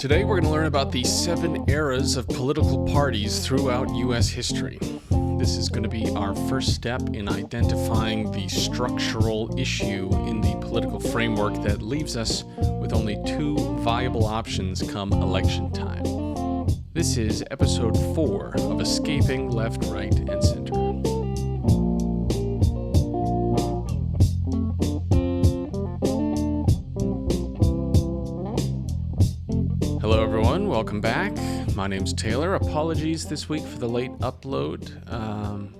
Today we're going to learn about the 7 eras of political parties throughout U.S. history. This is going to be our first step in identifying the structural issue in the political framework that leaves us with only 2 viable options come election time. This is episode 4 of Escaping Left, Right, and Center. Hello everyone, welcome back. My name's Taylor. Apologies this week for the late upload.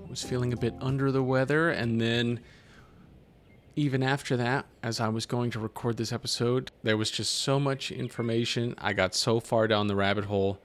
Was feeling a bit under the weather, and then even after that, as I was going to record this episode, there was just so much information. I got so far down the rabbit hole,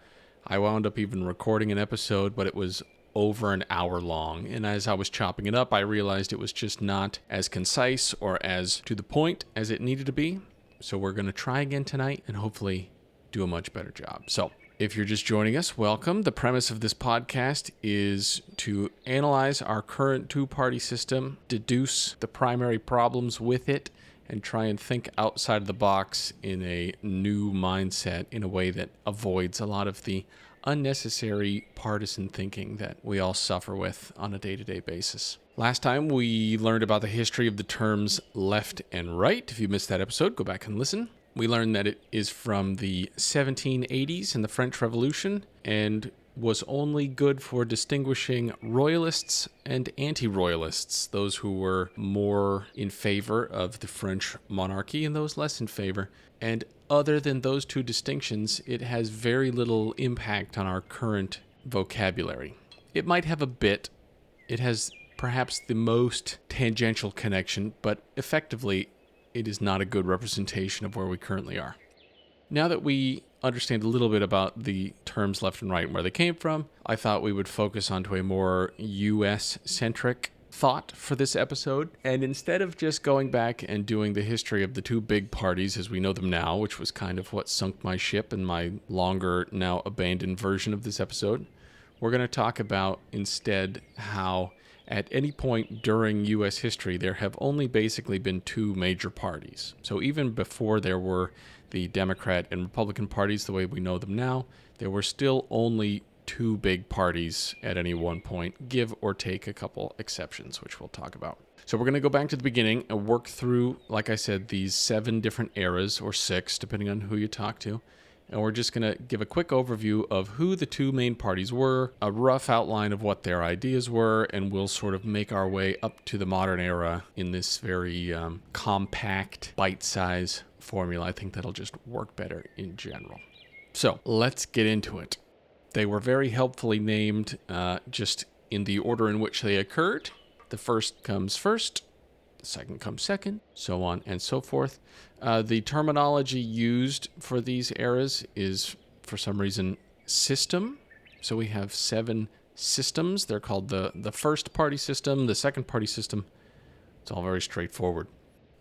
I wound up even recording an episode, but it was over an hour long. And as I was chopping it up, I realized it was just not as concise or as to the point as it needed to be. So we're going to try again tonight and hopefully do a much better job. So if you're just joining us, welcome. The premise of this podcast is to analyze our current 2-party system, deduce the primary problems with it, and try and think outside of the box in a new mindset in a way that avoids a lot of the unnecessary partisan thinking that we all suffer with on a day-to-day basis. Last time we learned about the history of the terms left and right. If you missed that episode, go back and listen. We learned that it is from the 1780s and the French Revolution and was only good for distinguishing royalists and anti-royalists, those who were more in favor of the French monarchy and those less in favor. And other than those 2 distinctions, it has very little impact on our current vocabulary. It might have a bit. It has perhaps the most tangential connection, but effectively, it is not a good representation of where we currently are. Now that we understand a little bit about the terms left and right and where they came from, I thought we would focus onto a more U.S.-centric thought for this episode. And instead of just going back and doing the history of the 2 big parties as we know them now, which was kind of what sunk my ship in my longer, now abandoned version of this episode, we're going to talk about instead how at any point during U.S. history, there have only basically been 2 major parties. So even before there were the Democrat and Republican parties the way we know them now, there were still only 2 big parties at any one point, give or take a couple exceptions, which we'll talk about. So we're going to go back to the beginning and work through, like I said, these 7 different eras, or 6, depending on who you talk to. And we're just going to give a quick overview of who the 2 main parties were, a rough outline of what their ideas were, and we'll sort of make our way up to the modern era in this very compact, bite-size formula. I think that'll just work better in general. So let's get into it. They were very helpfully named just in the order in which they occurred. The first comes first, the second comes second, so on and so forth. The terminology used for these eras is, for some reason, system. So we have 7 systems. They're called the first party system, the second party system. It's all very straightforward.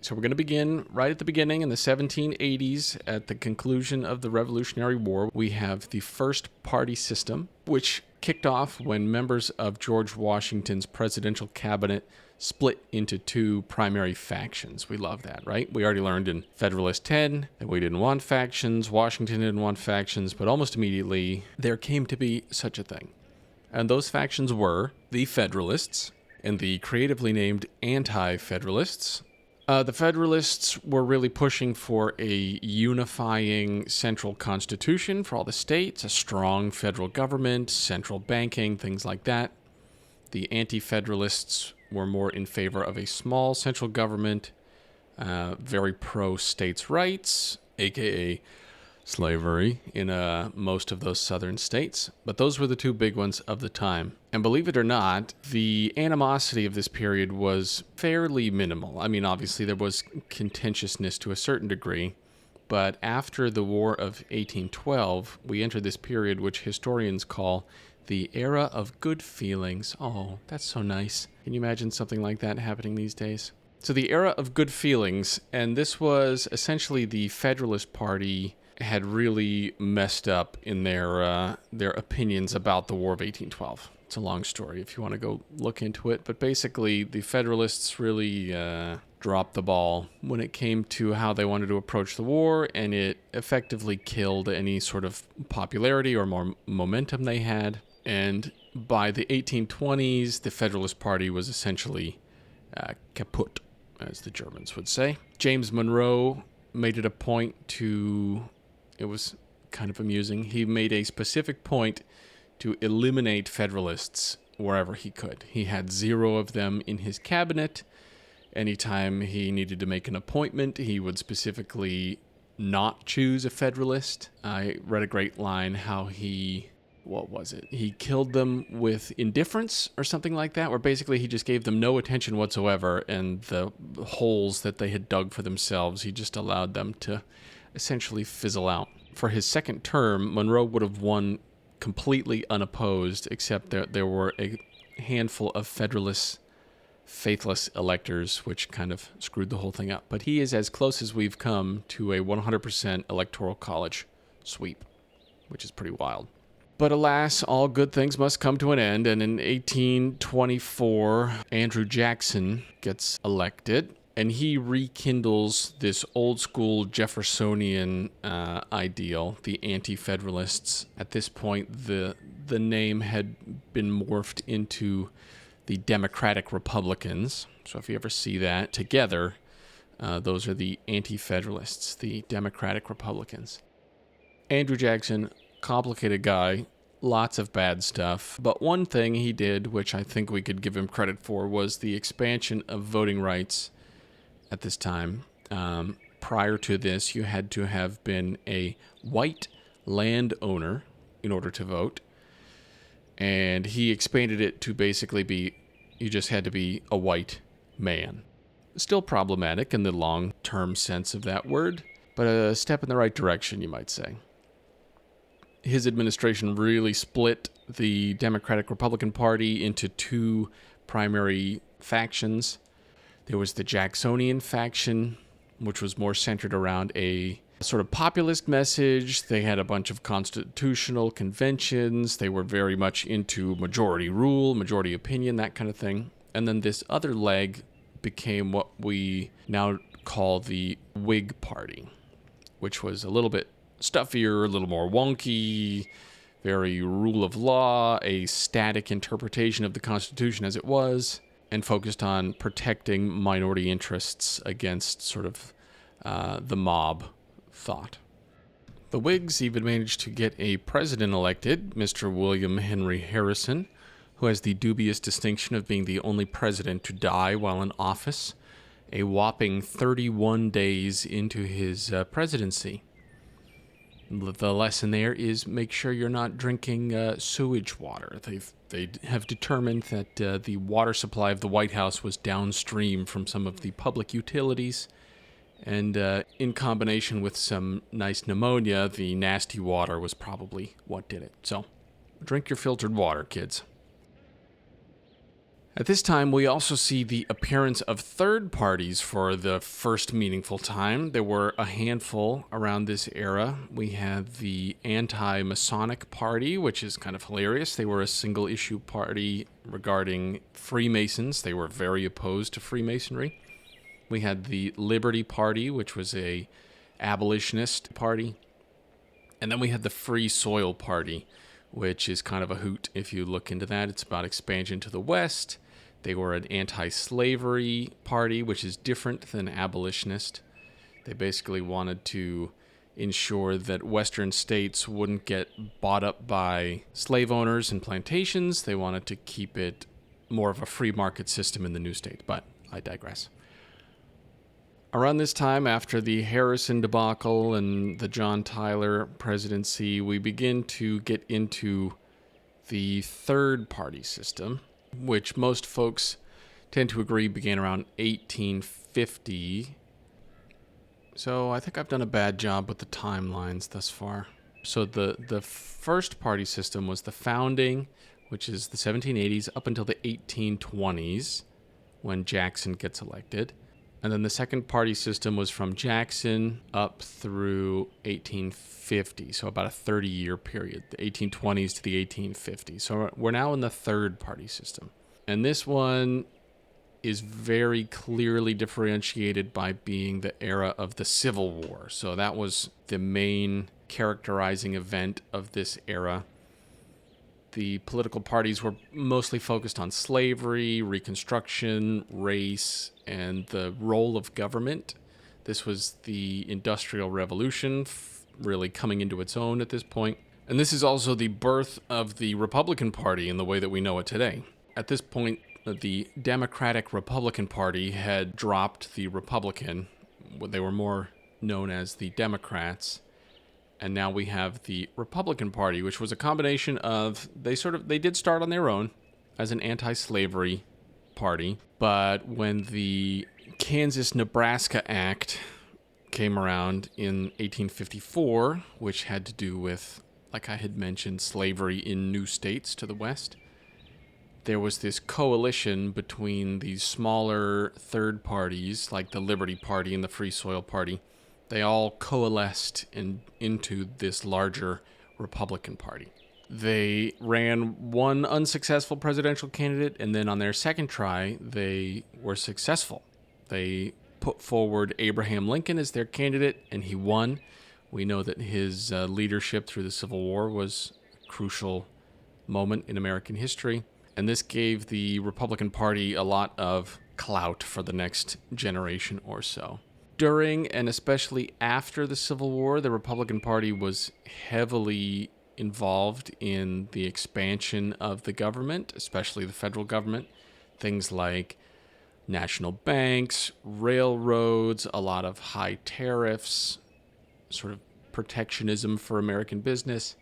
So we're going to begin right at the beginning in the 1780s at the conclusion of the Revolutionary War. We have the first party system, which kicked off when members of George Washington's presidential cabinet split into 2 primary factions. We love that, right? We already learned in Federalist 10 that we didn't want factions, Washington didn't want factions, but almost immediately there came to be such a thing. And those factions were the Federalists and the creatively named anti-federalists. The Federalists were really pushing for a unifying central constitution for all the states, a strong federal government, central banking, things like that. The anti-federalists were more in favor of a small central government, very pro-states' rights, aka slavery, in most of those southern states. But those were the 2 big ones of the time. And believe it or not, the animosity of this period was fairly minimal. I mean, obviously there was contentiousness to a certain degree, but after the War of 1812, we entered this period which historians call the era of good feelings. Oh, that's so nice. Can you imagine something like that happening these days? So the era of good feelings, and this was essentially the Federalist Party had really messed up in their opinions about the War of 1812. It's a long story if you want to go look into it, but basically the Federalists really dropped the ball when it came to how they wanted to approach the war, and it effectively killed any sort of popularity or more momentum they had. And by the 1820s, the Federalist Party was essentially kaput, as the Germans would say. James Monroe made it a point to, it was kind of amusing, he made a specific point to eliminate Federalists wherever he could. He had 0 of them in his cabinet. Anytime he needed to make an appointment, he would specifically not choose a Federalist. I read a great line how he killed them with indifference or something like that, where basically he just gave them no attention whatsoever, and the holes that they had dug for themselves, he just allowed them to essentially fizzle out. For his second term, Monroe would have won completely unopposed, except that there were a handful of Federalist faithless electors, which kind of screwed the whole thing up. But he is as close as we've come to a 100% electoral college sweep, which is pretty wild. But alas, all good things must come to an end, and in 1824, Andrew Jackson gets elected, and he rekindles this old-school Jeffersonian ideal, the anti-federalists. At this point, the name had been morphed into the Democratic Republicans. So if you ever see that together, those are the anti-federalists, the Democratic Republicans. Andrew Jackson, complicated guy, lots of bad stuff. But one thing he did, which I think we could give him credit for, was the expansion of voting rights at this time. Prior to this, you had to have been a white landowner in order to vote. And he expanded it to basically be, you just had to be a white man. Still problematic in the long-term sense of that word, but a step in the right direction, you might say. His administration really split the Democratic-Republican Party into 2 primary factions. There was the Jacksonian faction, which was more centered around a sort of populist message. They had a bunch of constitutional conventions. They were very much into majority rule, majority opinion, that kind of thing. And then this other leg became what we now call the Whig Party, which was a little bit stuffier, a little more wonky, very rule of law, a static interpretation of the Constitution as it was, and focused on protecting minority interests against sort of the mob thought. The Whigs even managed to get a president elected, Mr. William Henry Harrison, who has the dubious distinction of being the only president to die while in office, a whopping 31 days into his presidency. The lesson there is make sure you're not drinking sewage water. They have determined that the water supply of the White House was downstream from some of the public utilities, and in combination with some nice pneumonia, the nasty water was probably what did it. So drink your filtered water, kids. At this time, we also see the appearance of third parties for the first meaningful time. There were a handful around this era. We had the anti-Masonic Party, which is kind of hilarious. They were a single-issue party regarding Freemasons. They were very opposed to Freemasonry. We had the Liberty Party, which was a abolitionist party. And then we had the Free Soil Party, which is kind of a hoot if you look into that. It's about expansion to the West. They were an anti-slavery party, which is different than abolitionist. They basically wanted to ensure that Western states wouldn't get bought up by slave owners and plantations. They wanted to keep it more of a free market system in the new state, but I digress. Around this time, after the Harrison debacle and the John Tyler presidency, we begin to get into the third party system, which most folks tend to agree began around 1850. So I think I've done a bad job with the timelines thus far. So the first party system was the founding, which is the 1780s up until the 1820s, when Jackson gets elected. And then the second party system was from Jackson up through 1850, so about a 30-year period, the 1820s to the 1850s. So we're now in the third party system. And this one is very clearly differentiated by being the era of the Civil War. So that was the main characterizing event of this era. The political parties were mostly focused on slavery, Reconstruction, race, and the role of government. This was the Industrial Revolution, really coming into its own at this point. And this is also the birth of the Republican Party in the way that we know it today. At this point, the Democratic Republican Party had dropped the Republican. They were more known as the Democrats. And now we have the Republican Party, which was a combination of, they did start on their own as an anti-slavery party. But when the Kansas-Nebraska Act came around in 1854, which had to do with, like I had mentioned, slavery in new states to the west, there was this coalition between these smaller third parties, like the Liberty Party and the Free Soil Party. They all coalesced into this larger Republican Party. They ran one unsuccessful presidential candidate, and then on their second try, they were successful. They put forward Abraham Lincoln as their candidate, and he won. We know that his leadership through the Civil War was a crucial moment in American history, and this gave the Republican Party a lot of clout for the next generation or so. During and especially after the Civil War, the Republican Party was heavily involved in the expansion of the government, especially the federal government. Things like national banks, railroads, a lot of high tariffs, sort of protectionism for American business,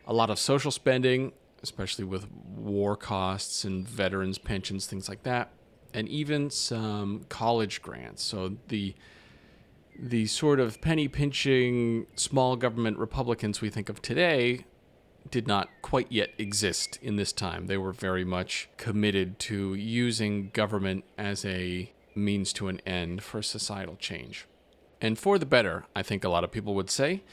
a lot of social spending, especially with war costs and veterans' pensions, things like that, and even some college grants. So the sort of penny-pinching small government Republicans we think of today did not quite yet exist in this time. They were very much committed to using government as a means to an end for societal change. And for the better, I think a lot of people would say.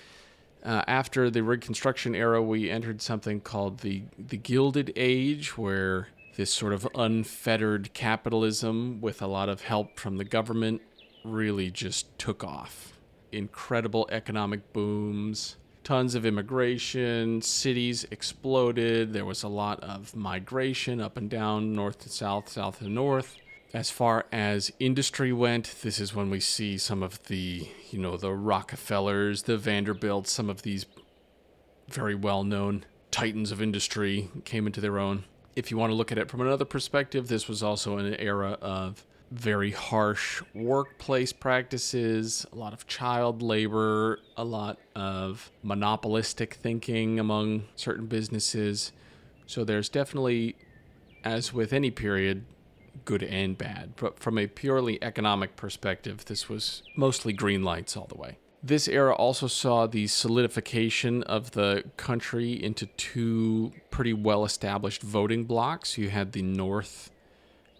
After the Reconstruction era, we entered something called the Gilded Age, where this sort of unfettered capitalism with a lot of help from the government really just took off. Incredible economic booms, tons of immigration, cities exploded. There was a lot of migration up and down, north to south, south to north. As far as industry went, this is when we see some of the Rockefellers, the Vanderbilts, some of these very well-known titans of industry came into their own. If you want to look at it from another perspective, this was also an era of very harsh workplace practices, a lot of child labor, a lot of monopolistic thinking among certain businesses. So there's definitely, as with any period, good and bad. But from a purely economic perspective, this was mostly green lights all the way. This era also saw the solidification of the country into two pretty well-established voting blocks. You had the North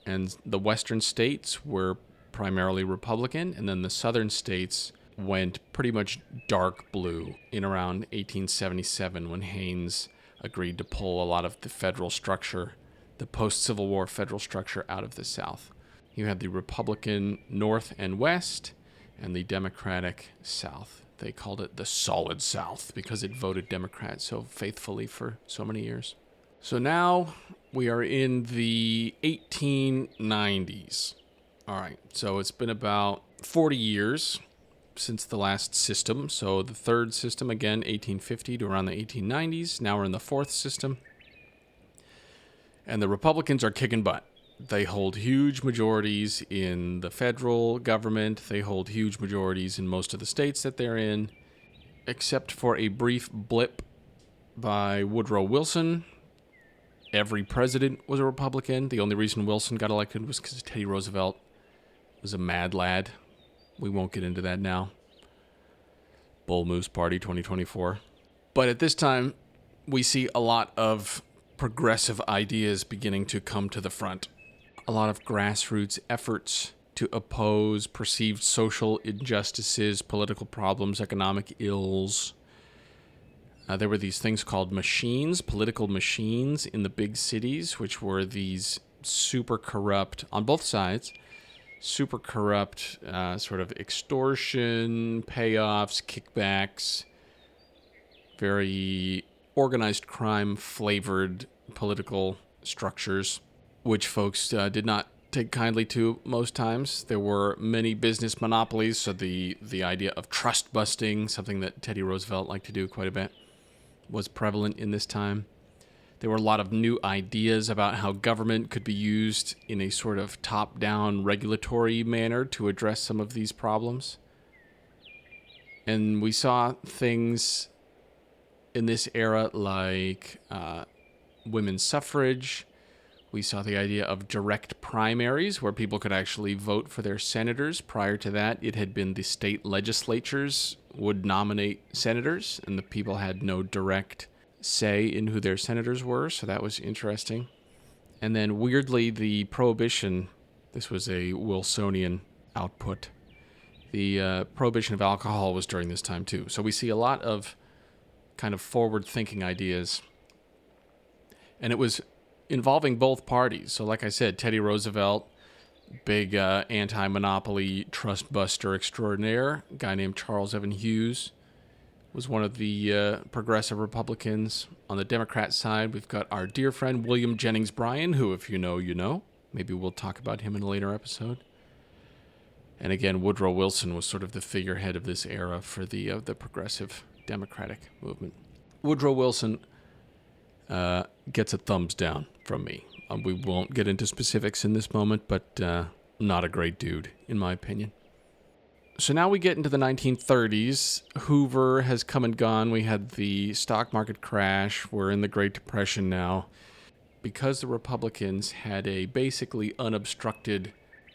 and the Western states were primarily Republican, and then the Southern states went pretty much dark blue in around 1877 when Haynes agreed to pull a lot of the federal structure, the post-Civil War federal structure, out of the South. You had the Republican North and West and the Democratic South. They called it the Solid South because it voted Democrat so faithfully for so many years. So now we are in the 1890s. All right, so it's been about 40 years since the last system. So the third system, again, 1850 to around the 1890s. Now we're in the fourth system. And the Republicans are kicking butt. They hold huge majorities in the federal government. They hold huge majorities in most of the states that they're in, except for a brief blip by Woodrow Wilson. Every president was a Republican. The only reason Wilson got elected was because Teddy Roosevelt was a mad lad. We won't get into that now. Bull Moose Party 2024. But at this time, we see a lot of progressive ideas beginning to come to the front. A lot of grassroots efforts to oppose perceived social injustices, political problems, economic ills. There were these things called machines, political machines in the big cities, which were these super corrupt on both sides, super corrupt sort of extortion, payoffs, kickbacks, very organized crime flavored political structures, which folks did not take kindly to most times. There were many business monopolies, so the idea of trust busting, something that Teddy Roosevelt liked to do quite a bit, was prevalent in this time. There were a lot of new ideas about how government could be used in a sort of top-down regulatory manner to address some of these problems. And we saw things in this era like women's suffrage. We saw the idea of direct primaries where people could actually vote for their senators. Prior to that, it had been the state legislatures would nominate senators, and the people had no direct say in who their senators were, so that was interesting. And then weirdly, the prohibition, this was a Wilsonian output, the prohibition of alcohol was during this time too. So we see a lot of kind of forward-thinking ideas. And it was involving both parties. So like I said, Teddy Roosevelt, big anti-monopoly trust buster extraordinaire, a guy named Charles Evan Hughes, was one of the progressive Republicans. On the Democrat side, we've got our dear friend William Jennings Bryan, who, if you know, you know. Maybe we'll talk about him in a later episode. And again, Woodrow Wilson was sort of the figurehead of this era for the progressive Democratic movement. Woodrow Wilson gets a thumbs down from me. We won't get into specifics in this moment, but not a great dude, in my opinion. So now we get into the 1930s. Hoover has come and gone. We had the stock market crash. We're in the Great Depression now. Because the Republicans had a basically unobstructed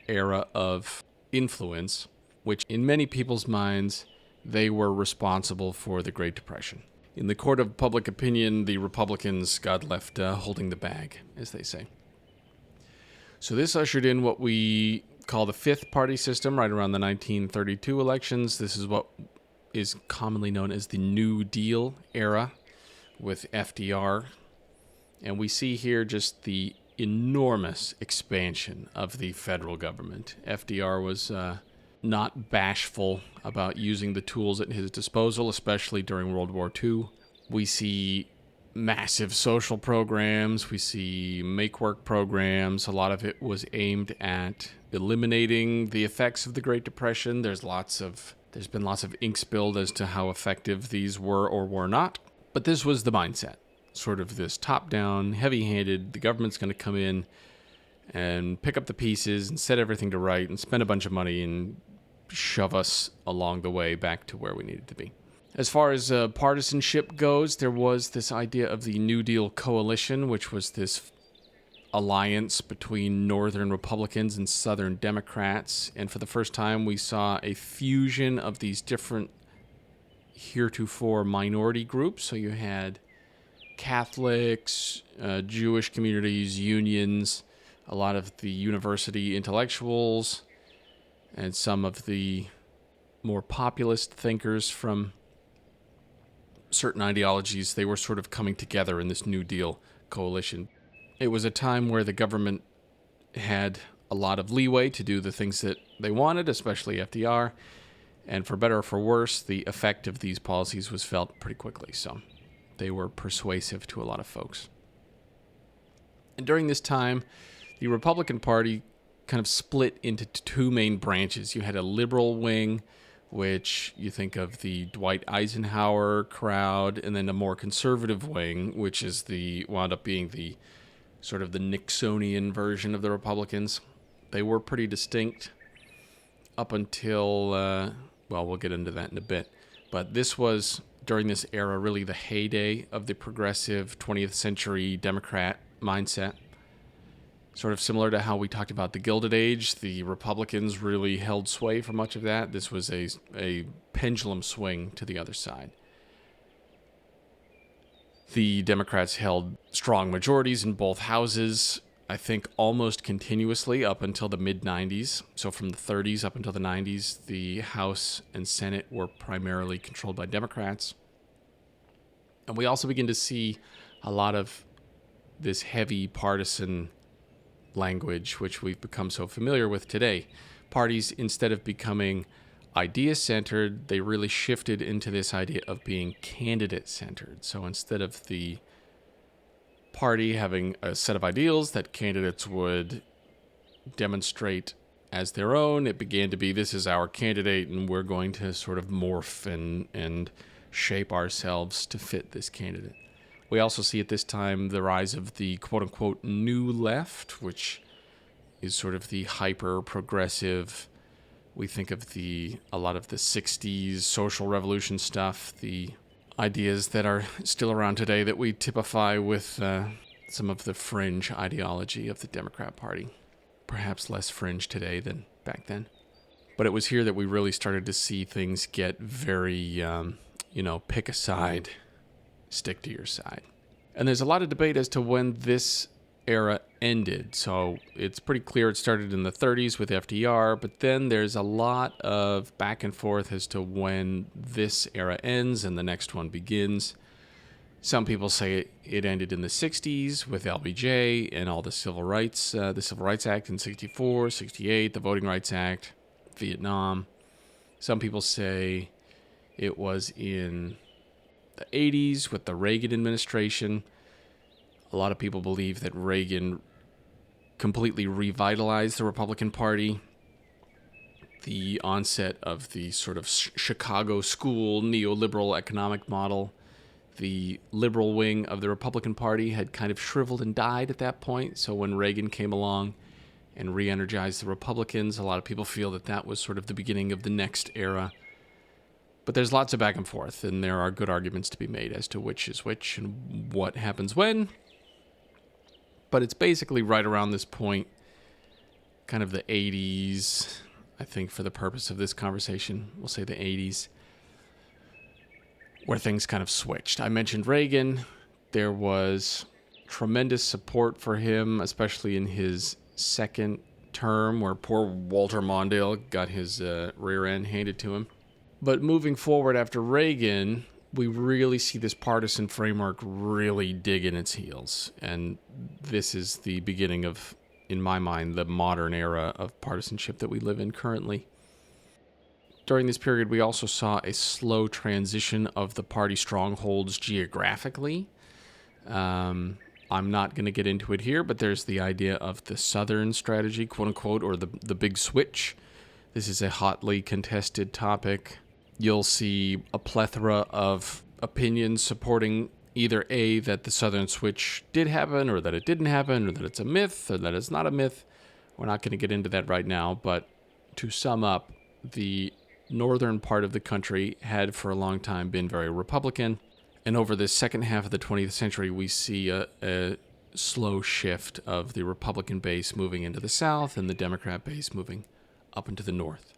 era of influence, which in many people's minds, they were responsible for the Great Depression. In the court of public opinion, the Republicans got left holding the bag, as they say. So this ushered in what we call the fifth party system right around the 1932 elections. This is what is commonly known as the New Deal era with FDR. And we see here just the enormous expansion of the federal government. FDR was not bashful about using the tools at his disposal, especially during World War II. We see massive social programs. We see make-work programs. A lot of it was aimed at eliminating the effects of the Great Depression. There's been lots of ink spilled as to how effective these were or were not. But this was the mindset, sort of this top-down, heavy-handed, the government's going to come in and pick up the pieces and set everything to right and spend a bunch of money and shove us along the way back to where we needed to be. As far as partisanship goes, there was this idea of the New Deal coalition, which was this alliance between Northern Republicans and Southern Democrats. And for the first time, we saw a fusion of these different heretofore minority groups. So you had Catholics, Jewish communities, unions, a lot of the university intellectuals, and some of the more populist thinkers from certain ideologies. They were sort of coming together in this New Deal coalition. It was a time where the government had a lot of leeway to do the things that they wanted, especially FDR. And for better or for worse, the effect of these policies was felt pretty quickly. So they were persuasive to a lot of folks. And during this time, the Republican Party kind of split into two main branches. You had a liberal wing, which you think of the Dwight Eisenhower crowd, and then a more conservative wing, which is wound up being the sort of the Nixonian version of the Republicans. They were pretty distinct up until, we'll get into that in a bit. But this was, during this era, really the heyday of the progressive 20th century Democrat mindset. Sort of similar to how we talked about the Gilded Age, the Republicans really held sway for much of that. This was a pendulum swing to the other side. The Democrats held strong majorities in both houses, I think almost continuously up until the mid-90s. So from the 30s up until the 90s, the House and Senate were primarily controlled by Democrats. And we also begin to see a lot of this heavy partisan language, which we've become so familiar with today. Parties, instead of becoming idea-centered, they really shifted into this idea of being candidate-centered. So instead of the party having a set of ideals that candidates would demonstrate as their own, it began to be, this is our candidate, and we're going to sort of morph and shape ourselves to fit this candidate. We also see at this time the rise of the quote-unquote new left, which is sort of the hyper-progressive. We think of a lot of the 60s social revolution stuff, the ideas that are still around today that we typify with some of the fringe ideology of the Democrat Party. Perhaps less fringe today than back then. But it was here that we really started to see things get very, pick a side, stick to your side. And there's a lot of debate as to when this era ended. So it's pretty clear it started in the 30s with FDR, but then there's a lot of back and forth as to when this era ends and the next one begins. Some people say it ended in the 60s with LBJ and all the Civil Rights Act in 64, 68, the Voting Rights Act, Vietnam. Some people say it was in the 80s with the Reagan administration. A lot of people believe that Reagan completely revitalized the Republican Party. The onset of the sort of Chicago school neoliberal economic model. The liberal wing of the Republican Party had kind of shriveled and died at that point. So when Reagan came along and re-energized the Republicans, a lot of people feel that that was sort of the beginning of the next era. But there's lots of back and forth, and there are good arguments to be made as to which is which and what happens when. But it's basically right around this point, kind of the 80s, I think for the purpose of this conversation, we'll say the 80s, where things kind of switched. I mentioned Reagan. There was tremendous support for him, especially in his second term, where poor Walter Mondale got his rear end handed to him. But moving forward after Reagan, we really see this partisan framework really dig in its heels. And this is the beginning of, in my mind, the modern era of partisanship that we live in currently. During this period, we also saw a slow transition of the party strongholds geographically. I'm not going to get into it here, but there's the idea of the Southern strategy, quote unquote, or the big switch. This is a hotly contested topic. You'll see a plethora of opinions supporting either A, that the Southern switch did happen, or that it didn't happen, or that it's a myth, or that it's not a myth. We're not going to get into that right now, but to sum up, the northern part of the country had for a long time been very Republican, and over the second half of the 20th century, we see a slow shift of the Republican base moving into the South and the Democrat base moving up into the North.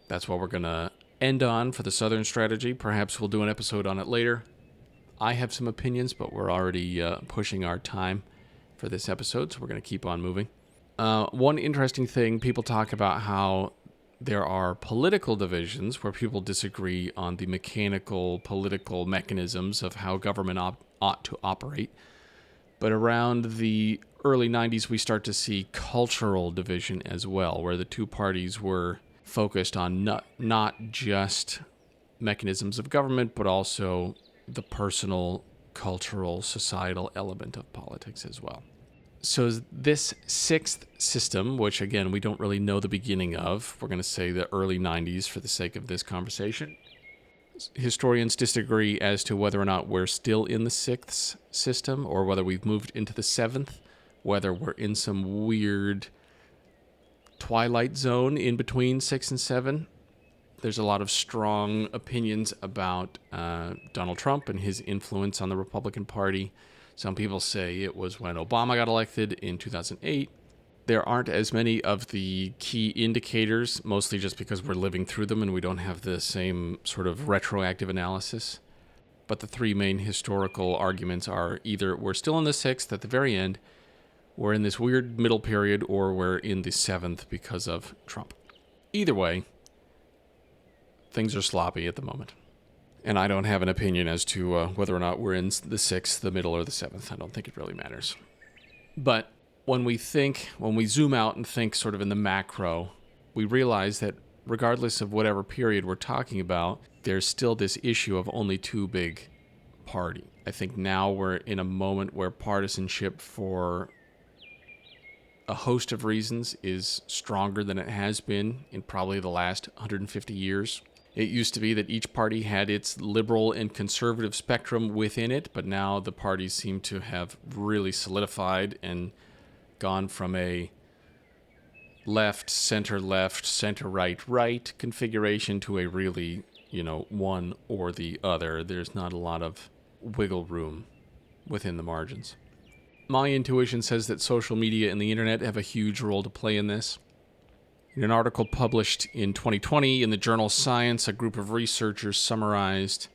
That's what we're going to end on for the Southern strategy. Perhaps we'll do an episode on it later. I have some opinions, but we're already pushing our time for this episode, so we're going to keep on moving. One interesting thing, people talk about how there are political divisions where people disagree on the mechanical political mechanisms of how government ought to operate. But around the early 90s, we start to see cultural division as well, where the two parties were focused on not just mechanisms of government, but also the personal, cultural, societal element of politics as well. So this sixth system, which again, we don't really know the beginning of, we're going to say the early 90s for the sake of this conversation. Historians disagree as to whether or not we're still in the sixth system or whether we've moved into the seventh, whether we're in some weird twilight zone in between 6 and 7. There's a lot of strong opinions about Donald Trump and his influence on the Republican Party. Some people say it was when Obama got elected in 2008. There aren't as many of the key indicators, mostly just because we're living through them and we don't have the same sort of retroactive analysis. But the three main historical arguments are either we're still in the sixth at the very end, we're in this weird middle period, or we're in the seventh because of Trump. Either way, things are sloppy at the moment. And I don't have an opinion as to whether or not we're in the sixth, the middle, or the seventh. I don't think it really matters. But when we zoom out and think sort of in the macro, we realize that regardless of whatever period we're talking about, there's still this issue of only two big parties. I think now we're in a moment where partisanship, for a host of reasons, is stronger than it has been in probably the last 150 years. It used to be that each party had its liberal and conservative spectrum within it, but now the parties seem to have really solidified and gone from a left, center right configuration to a really, one or the other. There's not a lot of wiggle room within the margins. My intuition says that social media and the internet have a huge role to play in this. In an article published in 2020 in the journal Science, a group of researchers summarized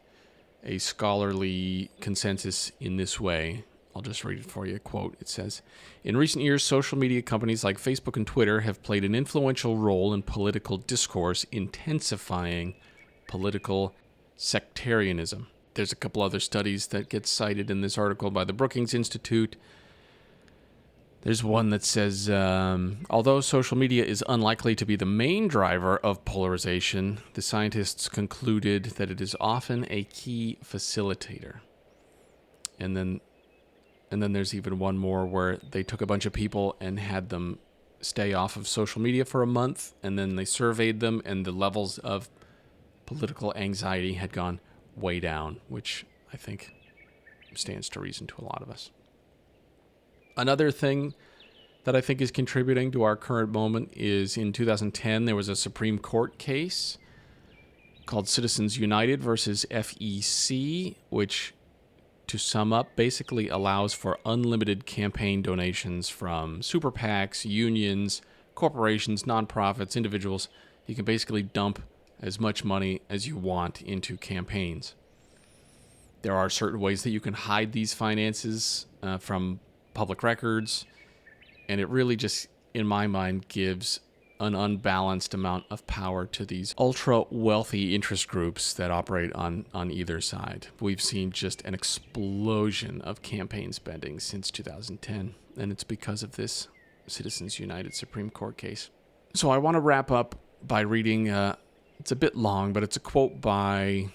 a scholarly consensus in this way. I'll just read it for you. Quote, it says, "In recent years, social media companies like Facebook and Twitter have played an influential role in political discourse, intensifying political sectarianism." There's a couple other studies that get cited in this article by the Brookings Institute. There's one that says, although social media is unlikely to be the main driver of polarization, the scientists concluded that it is often a key facilitator. And then there's even one more where they took a bunch of people and had them stay off of social media for a month, and then they surveyed them, and the levels of political anxiety had gone way down, which I think stands to reason to a lot of us. Another thing that I think is contributing to our current moment is in 2010, there was a Supreme Court case called Citizens United versus FEC, which, to sum up, basically allows for unlimited campaign donations from super PACs, unions, corporations, nonprofits, individuals. You can basically dump as much money as you want into campaigns. There are certain ways that you can hide these finances from public records, and it really just, in my mind, gives an unbalanced amount of power to these ultra-wealthy interest groups that operate on either side. We've seen just an explosion of campaign spending since 2010, and it's because of this Citizens United Supreme Court case. So I want to wrap up by reading, it's a bit long, but it's a quote by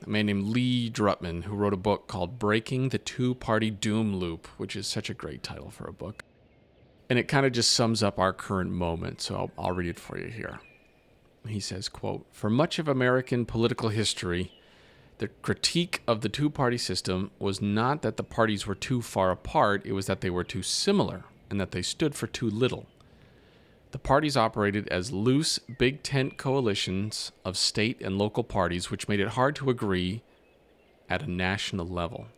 a man named Lee Drutman, who wrote a book called Breaking the Two-Party Doom Loop, which is such a great title for a book. And it kind of just sums up our current moment, so I'll read it for you here. He says, quote, "For much of American political history, the critique of the two-party system was not that the parties were too far apart, it was that they were too similar, and that they stood for too little. The parties operated as loose, big tent coalitions of state and local parties, which made it hard to agree at a national level.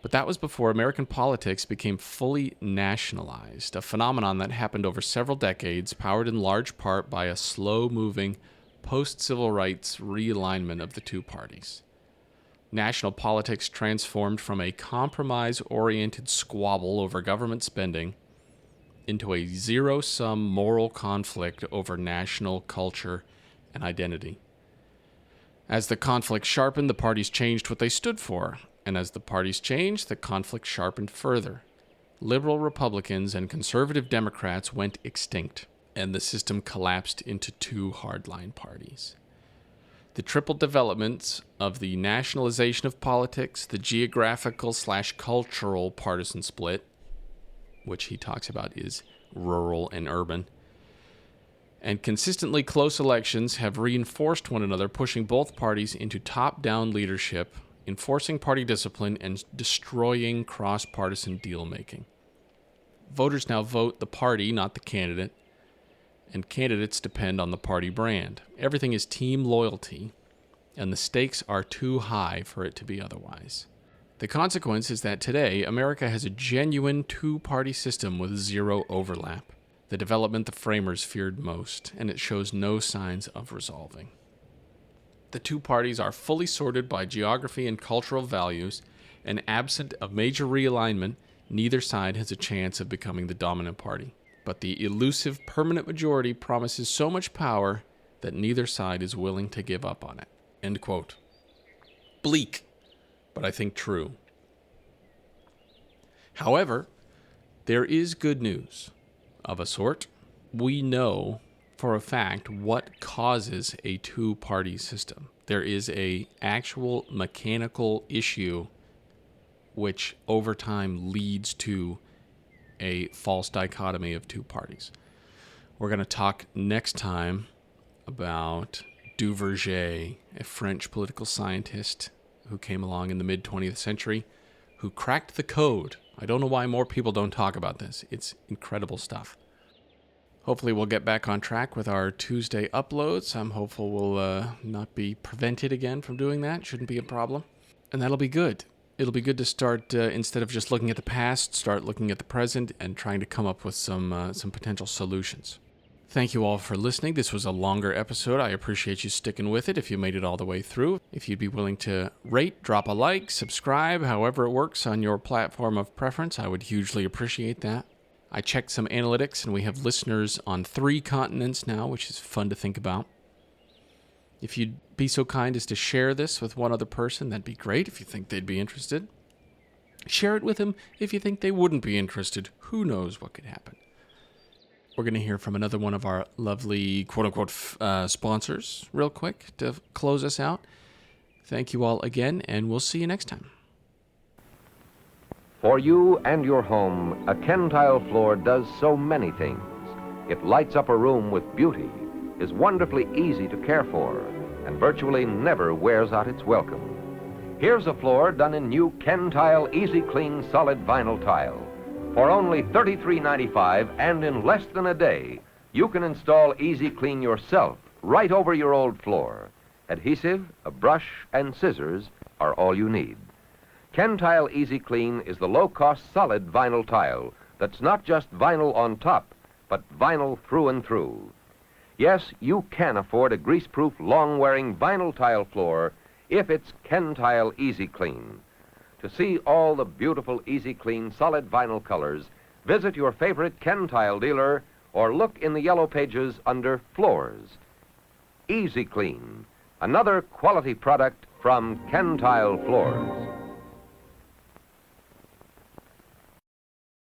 But that was before American politics became fully nationalized, a phenomenon that happened over several decades, powered in large part by a slow-moving, post-civil rights realignment of the two parties. National politics transformed from a compromise-oriented squabble over government spending into a zero-sum moral conflict over national culture and identity. As the conflict sharpened, the parties changed what they stood for, and as the parties changed, the conflict sharpened further. Liberal Republicans and conservative Democrats went extinct, and the system collapsed into two hardline parties. The triple developments of the nationalization of politics, the geographical/cultural partisan split, which he talks about is rural and urban, and consistently close elections have reinforced one another, pushing both parties into top-down leadership, enforcing party discipline, and destroying cross-partisan deal-making. Voters now vote the party, not the candidate, and candidates depend on the party brand. Everything is team loyalty, and the stakes are too high for it to be otherwise. The consequence is that today, America has a genuine two-party system with zero overlap, the development the framers feared most, and it shows no signs of resolving. The two parties are fully sorted by geography and cultural values, and absent of major realignment, neither side has a chance of becoming the dominant party. But the elusive permanent majority promises so much power that neither side is willing to give up on it." End quote. Bleak, but I think true. However, There is good news of a sort. We know for a fact what causes a two-party system. There is a actual mechanical issue which over time leads to a false dichotomy of two parties. We're going to talk next time about Duverger, a French political scientist who came along in the mid-20th century, who cracked the code. I don't know why more people don't talk about this. It's incredible stuff. Hopefully we'll get back on track with our Tuesday uploads. I'm hopeful we'll not be prevented again from doing that. Shouldn't be a problem. And that'll be good. It'll be good to start, instead of just looking at the past, start looking at the present and trying to come up with some potential solutions. Thank you all for listening. This was a longer episode. I appreciate you sticking with it if you made it all the way through. If you'd be willing to rate, drop a like, subscribe, however it works on your platform of preference, I would hugely appreciate that. I checked some analytics, and we have listeners on 3 continents now, which is fun to think about. If you'd be so kind as to share this with one other person, that'd be great if you think they'd be interested. Share it with them if you think they wouldn't be interested. Who knows what could happen. We're going to hear from another one of our lovely quote-unquote sponsors real quick to close us out. Thank you all again, and we'll see you next time. For you and your home, a Ken tile floor does so many things. It lights up a room with beauty, is wonderfully easy to care for, and virtually never wears out its welcome. Here's a floor done in new Ken Tile Easy Clean solid vinyl tile. For only $33.95 and in less than a day, you can install Easy Clean yourself right over your old floor. Adhesive, a brush, and scissors are all you need. Ken Tile Easy Clean is the low-cost solid vinyl tile that's not just vinyl on top, but vinyl through and through. Yes, you can afford a grease-proof, long-wearing vinyl tile floor if it's Ken Tile Easy Clean. To see all the beautiful Easy Clean solid vinyl colors, visit your favorite Ken Tile dealer or look in the yellow pages under Floors. Easy Clean, another quality product from Ken Tile Floors.